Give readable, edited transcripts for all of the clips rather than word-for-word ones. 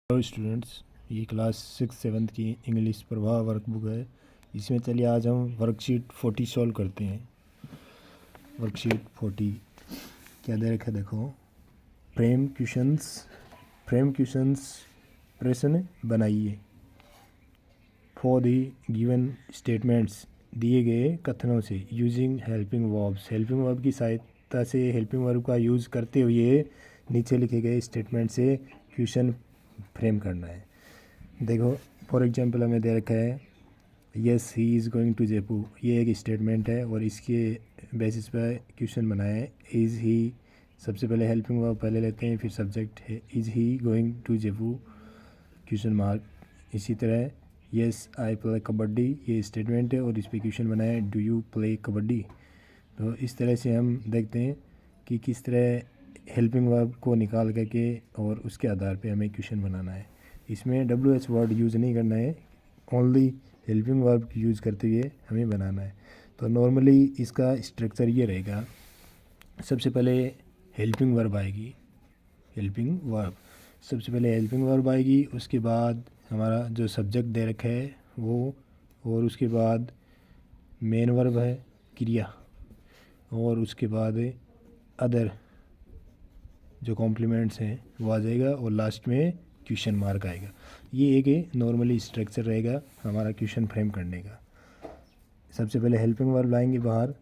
Hello students, ये class 6-7 की English प्रवाह वर्कबुक है। इसमें चलिए आज हम वर्कशीट 40 सॉल्व करते हैं। वर्कशीट 40 क्या दे रखा है देखो। फ्रेम क्वेश्चंस प्रश्न बनाइए फॉर दी गिवन स्टेटमेंट्स, दिए गए कथनों से using helping verbs. Helping verb की सहायता से, हेल्पिंग वर्ब का यूज़ करते हुए नीचे लिखे गए स्टेटमेंट से क्वेश्चन फ्रेम करना है। देखो फॉर एग्जांपल हमें दे रखा है yes he is going to Jaipur. ये एक स्टेटमेंट है और इसके बेसिस पर क्वेश्चन बनाया है। इज़ ही, सबसे पहले हेल्पिंग वर्ब पहले लेते हैं, फिर सब्जेक्ट है is he going to Jaipur question mark. इसी तरह येस आई प्ले कबड्डी, ये स्टेटमेंट है और इस पर क्वेश्चन बनाया है डू यू प्ले कबड्डी। तो इस तरह से हम देखते हैं कि किस तरह हेल्पिंग वर्ब को निकाल करके और उसके आधार पे हमें क्वेश्चन बनाना है। इसमें WH वर्ड यूज़ नहीं करना है, ओनली हेल्पिंग वर्ब यूज़ करते हुए हमें बनाना है। तो नॉर्मली इसका स्ट्रक्चर ये रहेगा। सबसे पहले हेल्पिंग वर्ब आएगी, हेल्पिंग वर्ब सबसे पहले हेल्पिंग वर्ब आएगी, उसके बाद हमारा जो सब्जेक्ट दे रखा है वो, और उसके बाद मेन वर्ब है क्रिया, और उसके बाद अदर जो कॉम्प्लीमेंट्स हैं वो आ जाएगा, और लास्ट में क्वेश्चन मार्क आएगा। ये एक नॉर्मली स्ट्रक्चर रहेगा हमारा क्वेश्चन फ्रेम करने का। सबसे पहले हेल्पिंग वर्ब लाएंगे बाहर,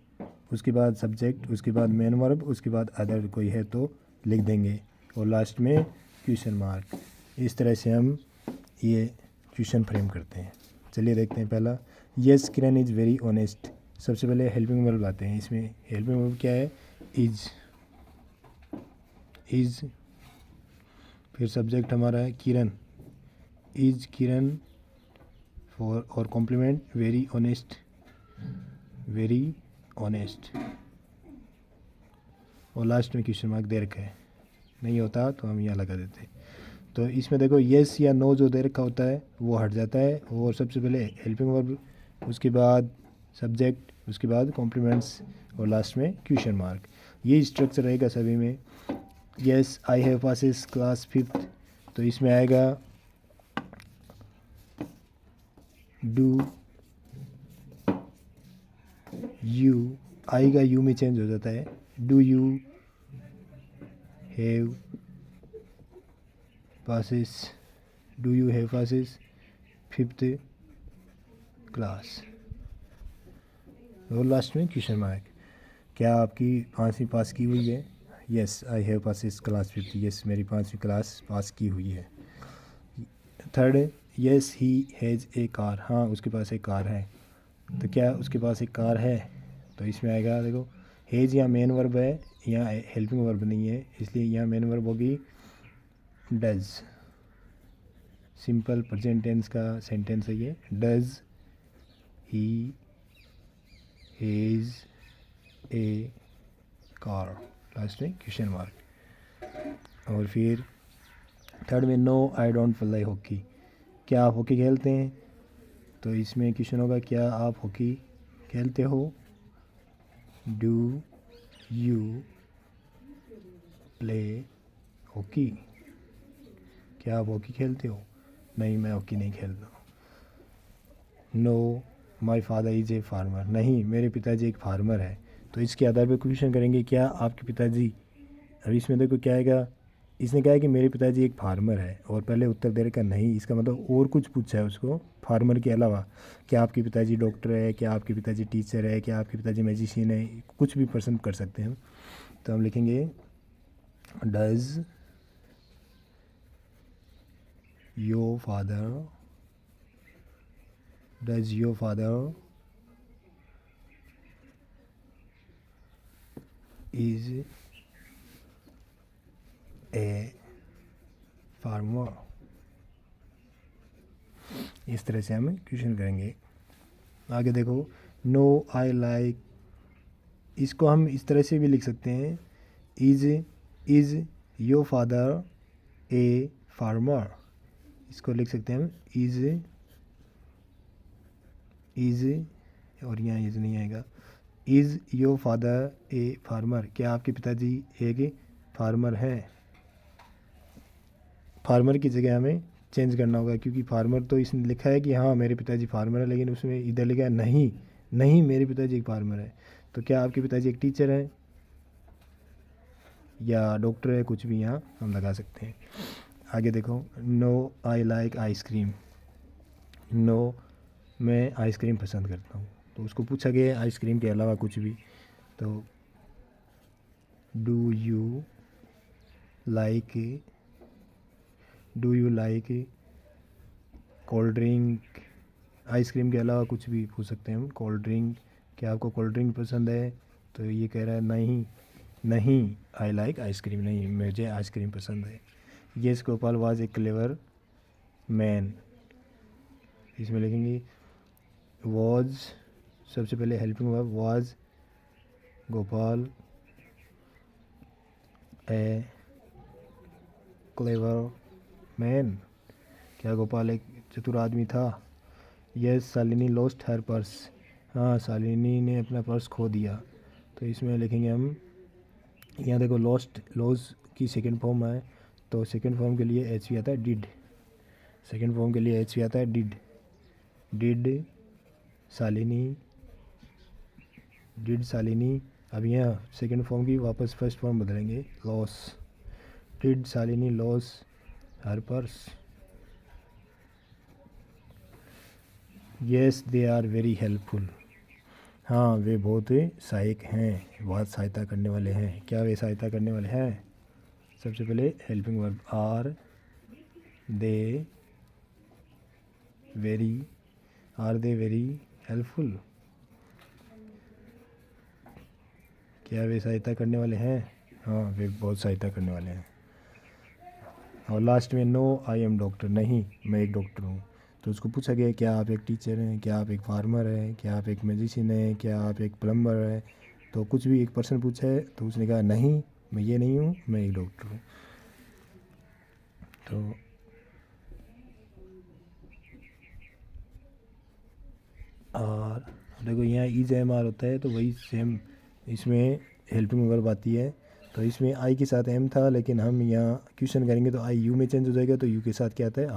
उसके बाद सब्जेक्ट, उसके बाद मेन वर्ब, उसके बाद अदर कोई है तो लिख देंगे, और लास्ट में क्वेश्चन मार्क। इस तरह से हम ये क्वेश्चन फ्रेम करते हैं। चलिए देखते हैं पहला, yes Kiran is very honest. सबसे पहले हेल्पिंग वर्ब लाते हैं। इसमें हेल्पिंग वर्ब क्या है, इज़, फिर सब्जेक्ट हमारा है किरण, इज़ किरण, फॉर और कॉम्प्लीमेंट वेरी ऑनेस्ट, और लास्ट में क्वेश्चन मार्क दे रखा है। नहीं होता तो हम यहाँ लगा देते हैं। तो इसमें देखो येस या नो जो दे रखा होता है वो हट जाता है, और सबसे पहले हेल्पिंग वर्ब, उसके बाद सब्जेक्ट, उसके बाद कॉम्प्लीमेंट्स, और लास्ट में क्वेश्चन मार्क। ये स्ट्रक्चर रहेगा सभी में। Yes I have passes class 5th, तो इसमें आएगा डू यू, आई का यू में चेंज हो जाता है, do you have passes, do you have passes 5th class, और लास्ट में क्वेश्चन मार्क। क्या आपकी 5वीं पास की हुई है? Yes I have passes class 5th, yes मेरी 5वीं क्लास पास की हुई है। Third, yes he has a car, हाँ उसके पास एक कार है। तो क्या उसके पास एक कार है? तो इसमें आएगा देखो, हैज़ यहाँ मेन वर्ब है, यहाँ हेल्पिंग वर्ब नहीं है, इसलिए यहाँ मेन वर्ब होगी डज। सिंपल प्रेजेंट टेंस का सेंटेंस है ये, does he has a car, last में क्वेश्चन मार्क। और फिर थर्ड में no I don't play hockey, क्या आप हॉकी खेलते हैं? तो इसमें क्वेश्चन होगा क्या आप हॉकी खेलते हो? डू यू प्ले हॉकी, क्या आप हॉकी खेलते हो? नहीं मैं हॉकी नहीं खेलता। No my father is a farmer, नहीं मेरे पिताजी एक फार्मर है। तो इसके आधार पर क्वेश्चन करेंगे क्या आपके पिताजी, अब इसमें देखो क्या आएगा, इसने कहा है कि मेरे पिताजी एक फार्मर है, और पहले उत्तर दे रखा नहीं, इसका मतलब और कुछ पूछा है उसको फार्मर के अलावा। क्या आपके पिताजी डॉक्टर है, क्या आपके पिताजी टीचर है, क्या आपके पिताजी मैजिशियन है, कुछ भी पसंद कर सकते हैं हम। तो हम लिखेंगे does your father is a farmer. इस तरह से हम क्वेश्चन करेंगे। आगे देखो, नो आई लाइक, इसको हम इस तरह से भी लिख सकते हैं, is your father a farmer, इसको लिख सकते हैं हम इज़, और यहाँ इज़ नहीं आएगा, is your father a farmer, क्या आपके पिताजी एक फार्मर हैं? फार्मर की जगह हमें चेंज करना होगा, क्योंकि फार्मर तो इसने लिखा है कि हाँ मेरे पिताजी फार्मर है, लेकिन उसमें इधर लिखा है नहीं नहीं मेरे पिताजी एक फार्मर है। तो क्या आपके पिताजी एक टीचर है या डॉक्टर है, कुछ भी यहाँ हम लगा सकते हैं। आगे देखो, no I like ice cream. No, मैं आइसक्रीम पसंद करता हूँ। तो उसको पूछा गया आइसक्रीम के अलावा कुछ भी, तो do you like cold drink. Ice cream के अलावा कुछ भी पूछ सकते हैं हम, कोल्ड ड्रिंक, क्या आपको कोल्ड ड्रिंक पसंद है? तो ये कह रहा है नहीं नहीं, आई लाइक आइसक्रीम, नहीं मुझे आइसक्रीम पसंद है। Yes Gopal was a clever man. इसमें लिखेंगे वाज, सबसे पहले helping verb was Gopal A clever man, क्या गोपाल एक चतुर आदमी था? Yes Shalini lost her purse. हाँ शालिनी ने अपना पर्स खो दिया। तो इसमें लिखेंगे हम, यहाँ देखो लॉस्ट लॉस की सेकंड फॉर्म है, तो सेकंड फॉर्म के लिए एच भी आता है डिड। सेकंड फॉर्म के लिए एच भी आता है डिड। डिड शालिनी। अब यहाँ सेकंड फॉर्म की वापस फर्स्ट फॉर्म बदलेंगे, लॉस। डिड Shalini lose her purse. Yes they are very helpful. हाँ वे बहुत सहायक हैं, बहुत सहायता करने वाले हैं। क्या वे सहायता करने वाले हैं? सबसे पहले helping verb are they very helpful, क्या वे सहायता करने वाले हैं? हाँ वे बहुत सहायता करने वाले हैं। और लास्ट में नो आई एम डॉक्टर, नहीं मैं एक डॉक्टर हूँ। तो उसको पूछा गया क्या आप एक टीचर हैं, क्या आप एक फार्मर हैं, क्या आप एक म्यूजिशियन हैं, क्या आप एक प्लम्बर हैं? तो कुछ भी एक पर्सन पूछा है, तो उसने कहा नहीं मैं ये नहीं हूँ, मैं एक डॉक्टर हूँ। तो और देखो यहाँ ईज एम आर होता है, तो वही सेम इसमें हेल्पिंग वर्ब आती है। तो इसमें आई के साथ एम था, लेकिन हम यहाँ क्वेश्चन करेंगे तो आई यू में चेंज हो जाएगा, तो यू के साथ क्या आता है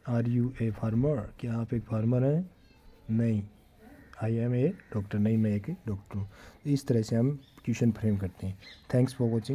आर यू ए फार्मर, क्या आप एक फार्मर हैं? नहीं आई एम ए डॉक्टर, नहीं मैं एक डॉक्टर हूँ। इस तरह से हम क्वेश्चन फ्रेम करते हैं। Thanks for watching.